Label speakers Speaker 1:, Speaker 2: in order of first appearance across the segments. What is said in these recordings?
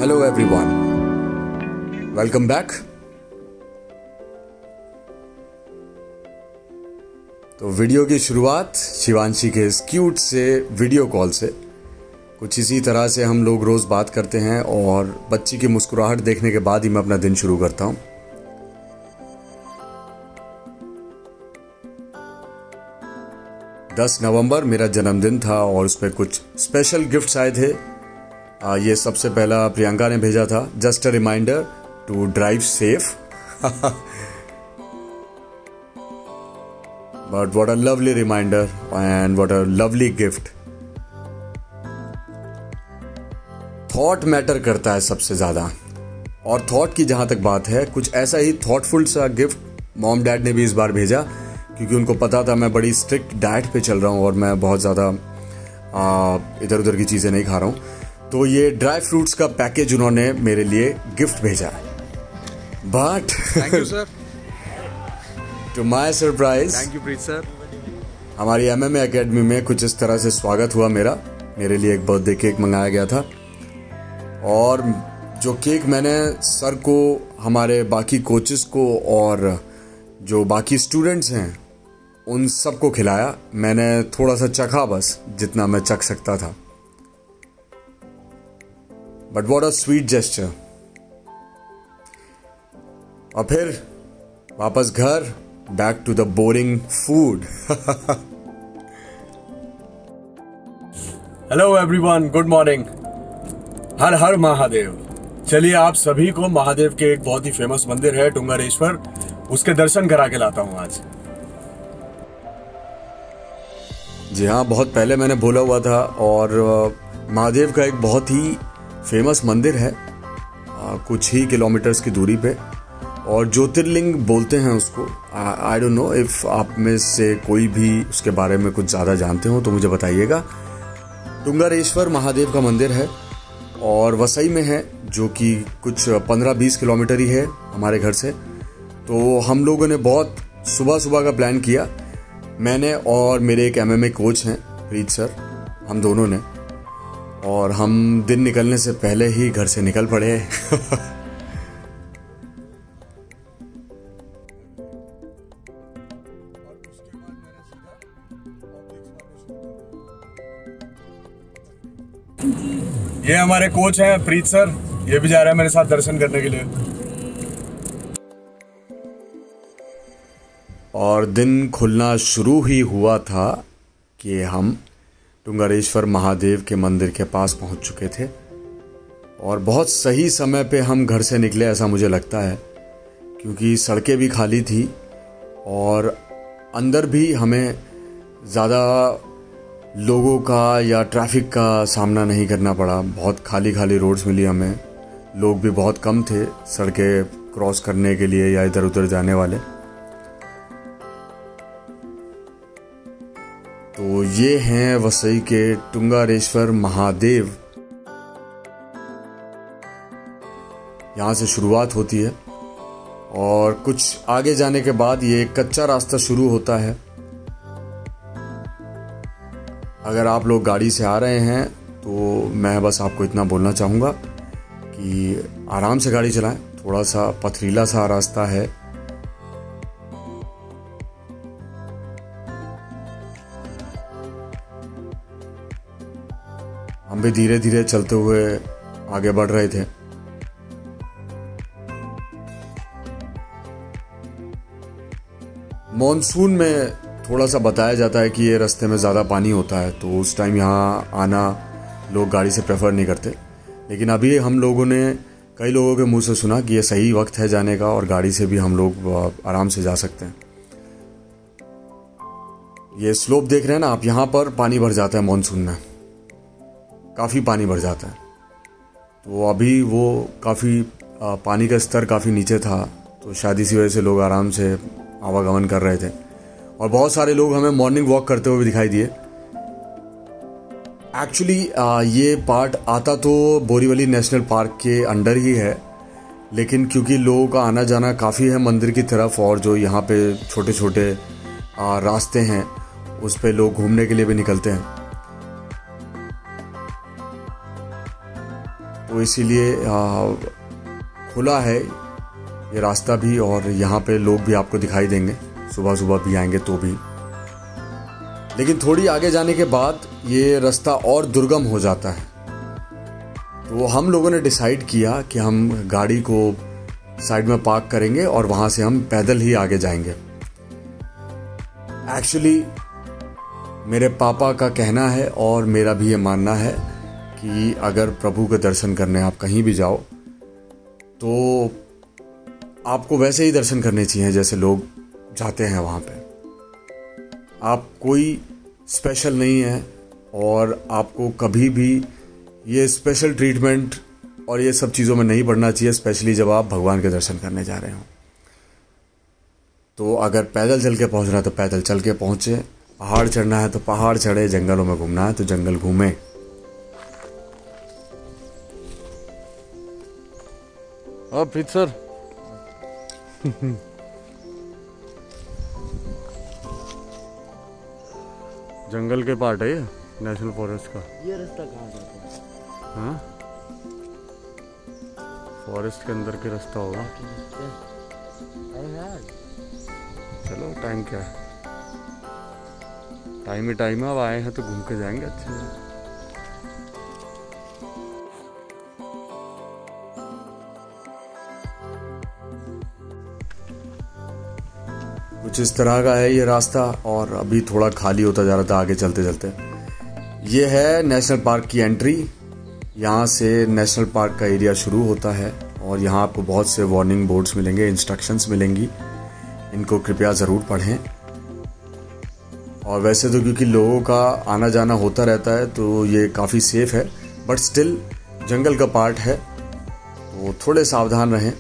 Speaker 1: Hello everyone, welcome back. तो video की शुरुआत शिवांशी के इस क्यूट से वीडियो कॉल से कुछ इसी तरह से हम लोग रोज बात करते हैं और बच्ची की मुस्कुराहट देखने के बाद ही मैं अपना दिन शुरू करता हूं। नवंबर मेरा जन्मदिन था और उस पर कुछ स्पेशल गिफ्ट्स आए थे। ये सबसे पहला प्रियंका ने भेजा था, just a reminder to drive safe. But what a lovely reminder and what a lovely gift. Thought matter करता है सबसे ज्यादा, और थॉट की जहां तक बात है, कुछ ऐसा ही थॉटफुल सा गिफ्ट मॉम डैड ने भी इस बार भेजा, क्योंकि उनको पता था मैं बड़ी स्ट्रिक्ट डाइट पे चल रहा हूं और मैं बहुत ज्यादा इधर उधर की चीजें नहीं खा रहा हूं। तो ये ड्राई फ्रूट्स का पैकेज उन्होंने मेरे लिए गिफ्ट भेजा है। But
Speaker 2: thank you sir.
Speaker 1: To my surprise,
Speaker 2: thank you Preet sir,
Speaker 1: हमारी एमएमए एकेडमी में कुछ इस तरह से स्वागत हुआ मेरे लिए एक बर्थडे केक मंगाया गया था। और जो केक मैंने सर को, हमारे बाकी कोचेस को और जो बाकी स्टूडेंट्स हैं उन सबको खिलाया। मैंने थोड़ा सा चखा, बस जितना मैं चख सकता था। But what a sweet gesture. और फिर वापस घर, back to the boring food.
Speaker 2: Hello everyone, good morning. Har Har Mahadev. चलिए आप सभी को महादेव के एक बहुत ही फेमस मंदिर है टुंगारेश्वर, उसके दर्शन करा के लाता हूं आज।
Speaker 1: जी हाँ, बहुत पहले मैंने बोला हुआ था, और महादेव का एक बहुत ही फेमस मंदिर है कुछ ही किलोमीटर्स की दूरी पे, और ज्योतिर्लिंग बोलते हैं उसको। आई डोंट नो इफ आप में से कोई भी उसके बारे में कुछ ज़्यादा जानते हो तो मुझे बताइएगा। टुंगारेश्वर महादेव का मंदिर है और वसई में है, जो कि कुछ 15-20 किलोमीटर ही है हमारे घर से। तो हम लोगों ने बहुत सुबह सुबह का प्लान किया, मैंने और मेरे एक एमएमए कोच हैं प्रीत सर, हम दोनों ने, और हम दिन निकलने से पहले ही घर से निकल पड़े।
Speaker 2: ये हमारे कोच हैं प्रीत सर, ये भी जा रहे हैं मेरे साथ दर्शन करने के लिए।
Speaker 1: और दिन खुलना शुरू ही हुआ था कि हम टुंगारेश्वर महादेव के मंदिर के पास पहुंच चुके थे, और बहुत सही समय पे हम घर से निकले ऐसा मुझे लगता है, क्योंकि सड़कें भी खाली थी और अंदर भी हमें ज़्यादा लोगों का या ट्रैफिक का सामना नहीं करना पड़ा। बहुत खाली खाली रोड्स मिली हमें, लोग भी बहुत कम थे सड़कें क्रॉस करने के लिए या इधर उधर जाने वाले। तो ये हैं वसई के टुंगारेश्वर महादेव। यहाँ से शुरुआत होती है और कुछ आगे जाने के बाद ये कच्चा रास्ता शुरू होता है। अगर आप लोग गाड़ी से आ रहे हैं तो मैं बस आपको इतना बोलना चाहूँगा कि आराम से गाड़ी चलाएं, थोड़ा सा पथरीला सा रास्ता है। हम भी धीरे धीरे चलते हुए आगे बढ़ रहे थे। मॉनसून में थोड़ा सा बताया जाता है कि ये रास्ते में ज़्यादा पानी होता है, तो उस टाइम यहाँ आना लोग गाड़ी से प्रेफर नहीं करते। लेकिन अभी हम लोगों ने कई लोगों के मुंह से सुना कि ये सही वक्त है जाने का, और गाड़ी से भी हम लोग आराम से जा सकते हैं। ये स्लोप देख रहे हैं ना आप, यहाँ पर पानी भर जाता है मॉनसून में, काफ़ी पानी भर जाता है। तो अभी वो काफ़ी पानी का स्तर काफ़ी नीचे था, तो शायद इसी वजह से लोग आराम से आवागमन कर रहे थे, और बहुत सारे लोग हमें मॉर्निंग वॉक करते हुए भी दिखाई दिए। एक्चुअली ये पार्ट आता तो बोरीवली नेशनल पार्क के अंडर ही है, लेकिन क्योंकि लोगों का आना जाना काफ़ी है मंदिर की तरफ, और जो यहाँ पे छोटे छोटे रास्ते हैं उस पे लोग घूमने के लिए भी निकलते हैं। तो इसीलिए खुला है ये रास्ता भी, और यहाँ पे लोग भी आपको दिखाई देंगे, सुबह सुबह भी आएंगे तो भी। लेकिन थोड़ी आगे जाने के बाद ये रास्ता और दुर्गम हो जाता है। तो हम लोगों ने डिसाइड किया कि हम गाड़ी को साइड में पार्क करेंगे और वहाँ से हम पैदल ही आगे जाएंगे। एक्चुअली मेरे पापा का कहना है और मेरा भी ये मानना है कि अगर प्रभु के दर्शन करने आप कहीं भी जाओ तो आपको वैसे ही दर्शन करने चाहिए जैसे लोग जाते हैं वहाँ पे। आप कोई स्पेशल नहीं है और आपको कभी भी ये स्पेशल ट्रीटमेंट और ये सब चीज़ों में नहीं पड़ना चाहिए, स्पेशली जब आप भगवान के दर्शन करने जा रहे हो। तो अगर पैदल चल के पहुँचना है तो पैदल चल के पहुँचे, पहाड़ चढ़ना है तो पहाड़ चढ़े, जंगलों में घूमना है तो जंगल घूमे। अब फिर सर जंगल के पार्ट है ये नेशनल फॉरेस्ट का।
Speaker 3: ये रास्ता कहाँ जाता है?
Speaker 1: हाँ, फॉरेस्ट के अंदर के रास्ता होगा। चलो टाइम क्या है, टाइम ही टाइम है। अब आए हैं तो घूम के जाएंगे अच्छे से। कुछ इस तरह का है ये रास्ता, और अभी थोड़ा खाली होता जा रहा था आगे चलते चलते। ये है नेशनल पार्क की एंट्री। यहाँ से नेशनल पार्क का एरिया शुरू होता है और यहाँ आपको बहुत से वार्निंग बोर्ड्स मिलेंगे, इंस्ट्रक्शंस मिलेंगी, इनको कृपया ज़रूर पढ़ें। और वैसे तो क्योंकि लोगों का आना जाना होता रहता है तो ये काफ़ी सेफ है, बट स्टिल जंगल का पार्ट है तो थोड़े सावधान रहें।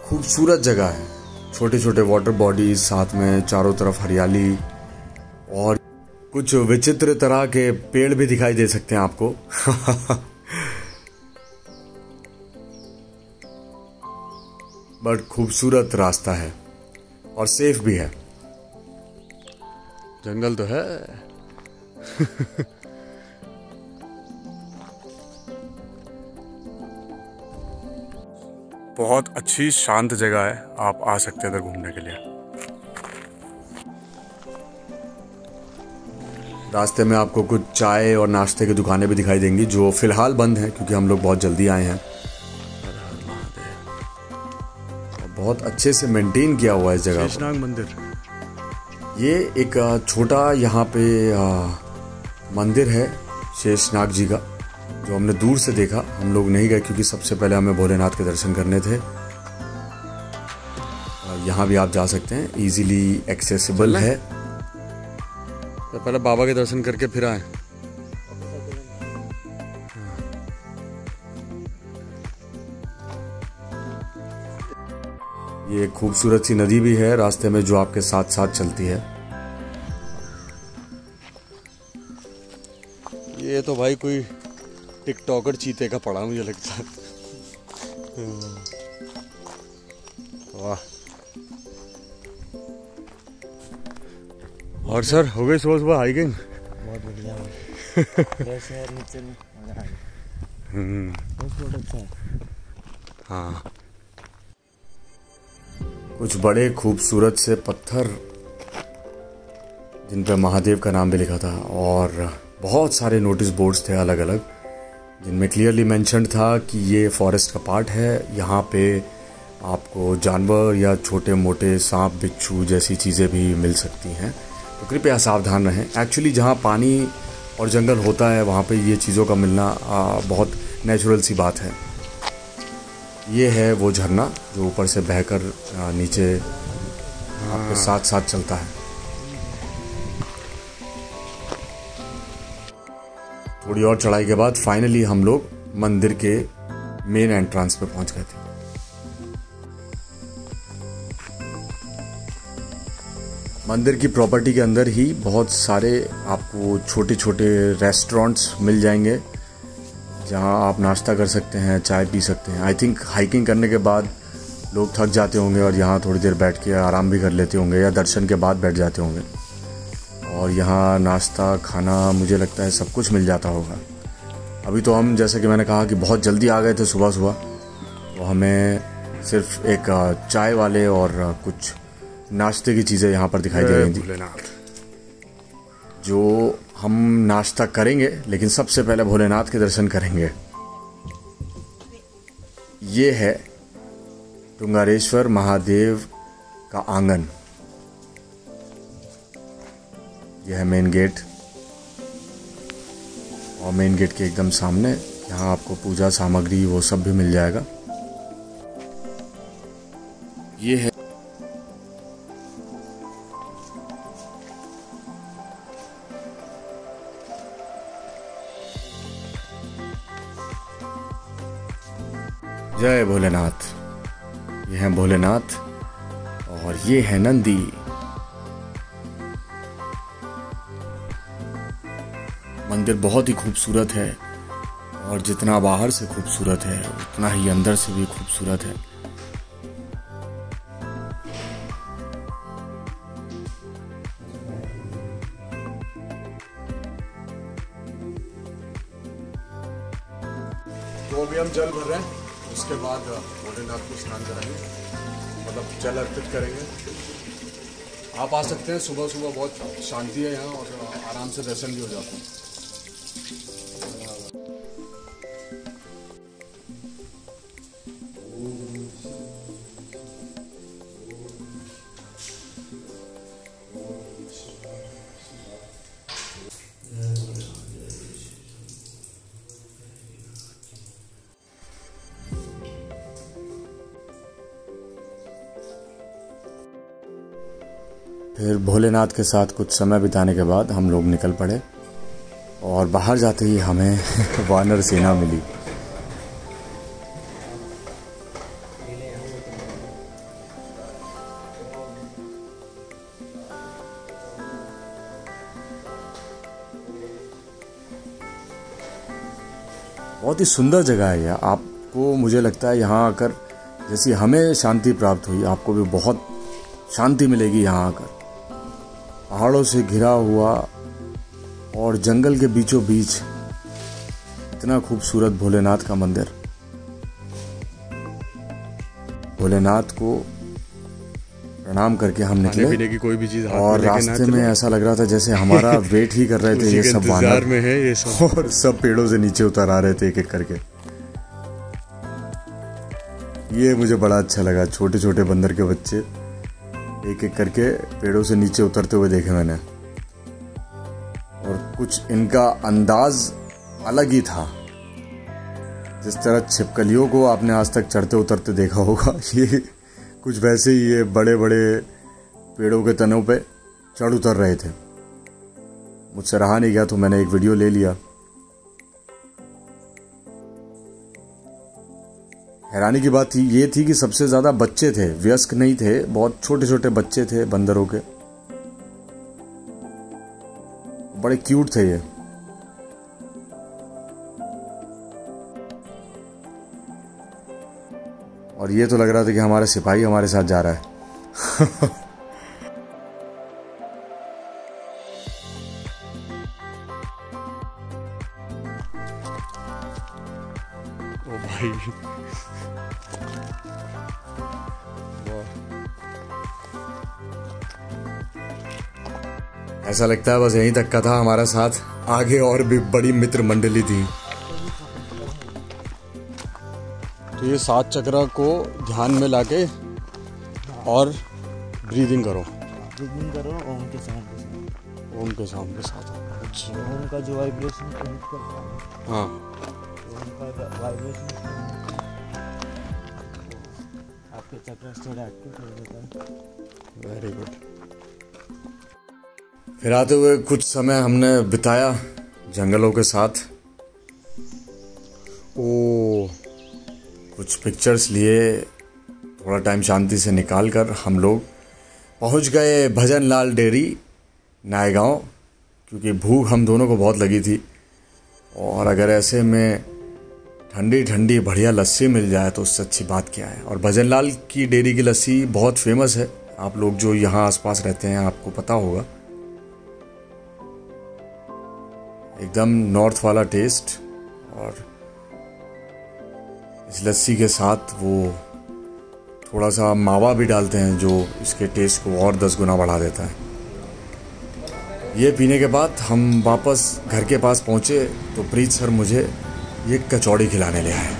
Speaker 1: खूबसूरत जगह है, छोटे छोटे वाटर बॉडीज, साथ में चारों तरफ हरियाली और कुछ विचित्र तरह के पेड़ भी दिखाई दे सकते हैं आपको। बट खूबसूरत रास्ता है और सेफ भी है। जंगल तो है। बहुत अच्छी शांत जगह है, आप आ सकते हैं इधर घूमने के लिए। रास्ते में आपको कुछ चाय और नाश्ते की दुकानें भी दिखाई देंगी जो फिलहाल बंद हैं क्योंकि हम लोग बहुत जल्दी आए हैं। बहुत अच्छे से मेंटेन किया हुआ है इस जगह। शेषनाग मंदिर, ये एक छोटा यहाँ पे मंदिर है शेषनाग जी का, जो हमने दूर से देखा। हम लोग नहीं गए क्योंकि सबसे पहले हमें भोलेनाथ के दर्शन करने थे। यहाँ भी आप जा सकते हैं, इजीली एक्सेसिबल है। तो पहले बाबा के दर्शन करके फिर आए। ये खूबसूरत सी नदी भी है रास्ते में जो आपके साथ साथ चलती है। ये तो भाई कोई टिकटॉकर चीते का पड़ा मुझे लगता है। वाह। और सर हो गई सुबह सुबह हाइकिंग?
Speaker 3: बहुत बढ़िया है। नीचे में बहुत अच्छा है।
Speaker 1: हाँ, कुछ बड़े खूबसूरत से पत्थर जिन पे महादेव का नाम भी लिखा था, और बहुत सारे नोटिस बोर्ड्स थे अलग अलग जिनमें क्लियरली मेंशन था कि ये फॉरेस्ट का पार्ट है। यहाँ पे आपको जानवर या छोटे मोटे सांप बिच्छू जैसी चीज़ें भी मिल सकती हैं, तो कृपया सावधान रहें। एक्चुअली जहाँ पानी और जंगल होता है वहाँ पे ये चीज़ों का मिलना बहुत नेचुरल सी बात है। ये है वो झरना जो ऊपर से बहकर नीचे आपके साथ साथ चलता है। थोड़ी और चढ़ाई के बाद फाइनली हम लोग मंदिर के मेन एंट्रेंस पे पहुंच गए थे। मंदिर की प्रॉपर्टी के अंदर ही बहुत सारे आपको छोटे छोटे रेस्टोरेंट्स मिल जाएंगे जहां आप नाश्ता कर सकते हैं, चाय पी सकते हैं। आई थिंक हाइकिंग करने के बाद लोग थक जाते होंगे और यहाँ थोड़ी देर बैठ के आराम भी कर लेते होंगे या दर्शन के बाद बैठ जाते होंगे। और यहाँ नाश्ता खाना मुझे लगता है सब कुछ मिल जाता होगा। अभी तो हम, जैसा कि मैंने कहा, कि बहुत जल्दी आ गए थे सुबह सुबह, तो हमें सिर्फ एक चाय वाले और कुछ नाश्ते की चीज़ें यहाँ पर दिखाई दे रही थी, जो हम नाश्ता करेंगे, लेकिन सबसे पहले भोलेनाथ के दर्शन करेंगे। ये है टुंगारेश्वर महादेव का आंगन। यह है मेन गेट, और मेन गेट के एकदम सामने यहाँ आपको पूजा सामग्री वो सब भी मिल जाएगा। ये है जय भोलेनाथ। ये है भोलेनाथ और ये है नंदी। मंदिर बहुत ही खूबसूरत है, और जितना बाहर से खूबसूरत है उतना ही अंदर से भी खूबसूरत है।
Speaker 2: तो अभी हम जल भर रहे हैं, उसके बाद भोलेनाथ को स्नान कराएंगे, मतलब जल अर्पित करेंगे। आप आ सकते हैं, सुबह सुबह बहुत शांति है यहाँ और आराम से दर्शन भी हो जाते हैं।
Speaker 1: फिर भोलेनाथ के साथ कुछ समय बिताने के बाद हम लोग निकल पड़े, और बाहर जाते ही हमें वानर सेना मिली। बहुत ही सुंदर जगह है यह। आपको, मुझे लगता है यहाँ आकर जैसी हमें शांति प्राप्त हुई, आपको भी बहुत शांति मिलेगी यहाँ आकर। पहाड़ों से घिरा हुआ और जंगल के बीचों बीच इतना खूबसूरत भोलेनाथ का मंदिर। भोलेनाथ को प्रणाम करके हम निकले,
Speaker 2: पीने की कोई भी चीज
Speaker 1: और रास्ते में ऐसा लग रहा था जैसे हमारा वेट ही कर रहे थे ये सब वानर
Speaker 2: में है ये सब,
Speaker 1: और सब पेड़ों से नीचे उतर आ रहे थे एक एक करके। ये मुझे बड़ा अच्छा लगा, छोटे छोटे बंदर के बच्चे एक एक करके पेड़ों से नीचे उतरते हुए देखे मैंने, और कुछ इनका अंदाज अलग ही था। जिस तरह छिपकलियों को आपने आज तक चढ़ते उतरते देखा होगा, ये कुछ वैसे ही ये बड़े बड़े पेड़ों के तनों पे चढ़ उतर रहे थे। मुझसे रहा नहीं गया तो मैंने एक वीडियो ले लिया। हैरानी की बात ये थी कि सबसे ज्यादा बच्चे थे, वयस्क नहीं थे, बहुत छोटे छोटे बच्चे थे बंदरों के, बड़े क्यूट थे ये। और ये तो लग रहा था कि हमारा सिपाही हमारे साथ जा रहा है।
Speaker 2: ओ भाई,
Speaker 1: ऐसा लगता है बस यहीं तक का था हमारा साथ, आगे और भी बड़ी मित्र मंडली थी।
Speaker 2: तो ये 7 चक्र को ध्यान में लाके और ब्रीदिंग करो।
Speaker 3: ब्रीदिंग करो ओम के साथ।
Speaker 2: ओम के साउंड के साथ। अच्छा,
Speaker 3: ओम का जो वाइब्रेशन कनेक्ट करता है,
Speaker 2: हाँ,
Speaker 3: ओम का वाइब्रेशन आपके चक्र थोड़ा एक्टिव कर देता है।
Speaker 2: Very good.
Speaker 1: फिर आते हुए कुछ समय हमने बिताया जंगलों के साथ।
Speaker 2: ओ,
Speaker 1: कुछ पिक्चर्स लिए, थोड़ा टाइम शांति से निकाल कर हम लोग पहुंच गए भजन लाल डेयरी नायगांव, क्योंकि भूख हम दोनों को बहुत लगी थी। और अगर ऐसे में ठंडी ठंडी बढ़िया लस्सी मिल जाए तो उससे अच्छी बात क्या है। और भजन लाल की डेयरी की लस्सी बहुत फेमस है, आप लोग जो यहाँ आसपास रहते हैं आपको पता होगा। एकदम नॉर्थ वाला टेस्ट, और इस लस्सी के साथ वो थोड़ा सा मावा भी डालते हैं जो इसके टेस्ट को और 10 गुना बढ़ा देता है। ये पीने के बाद हम वापस घर के पास पहुँचे तो प्रीत सर मुझे ये कचौड़ी खिलाने ले आए।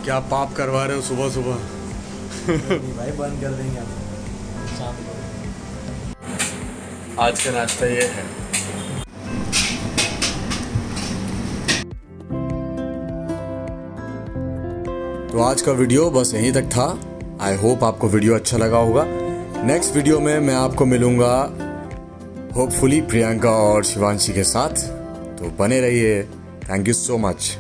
Speaker 1: क्या पाप करवा रहे हो सुबह सुबह?
Speaker 3: भाई बंद कर देंगे आप शाम को।
Speaker 1: आज का नाश्ता ये है। तो आज का वीडियो बस यहीं तक था। आई होप आपको वीडियो अच्छा लगा होगा। नेक्स्ट वीडियो में मैं आपको मिलूंगा होपफुली प्रियंका और शिवांशी के साथ। तो बने रहिए। Thank you so much.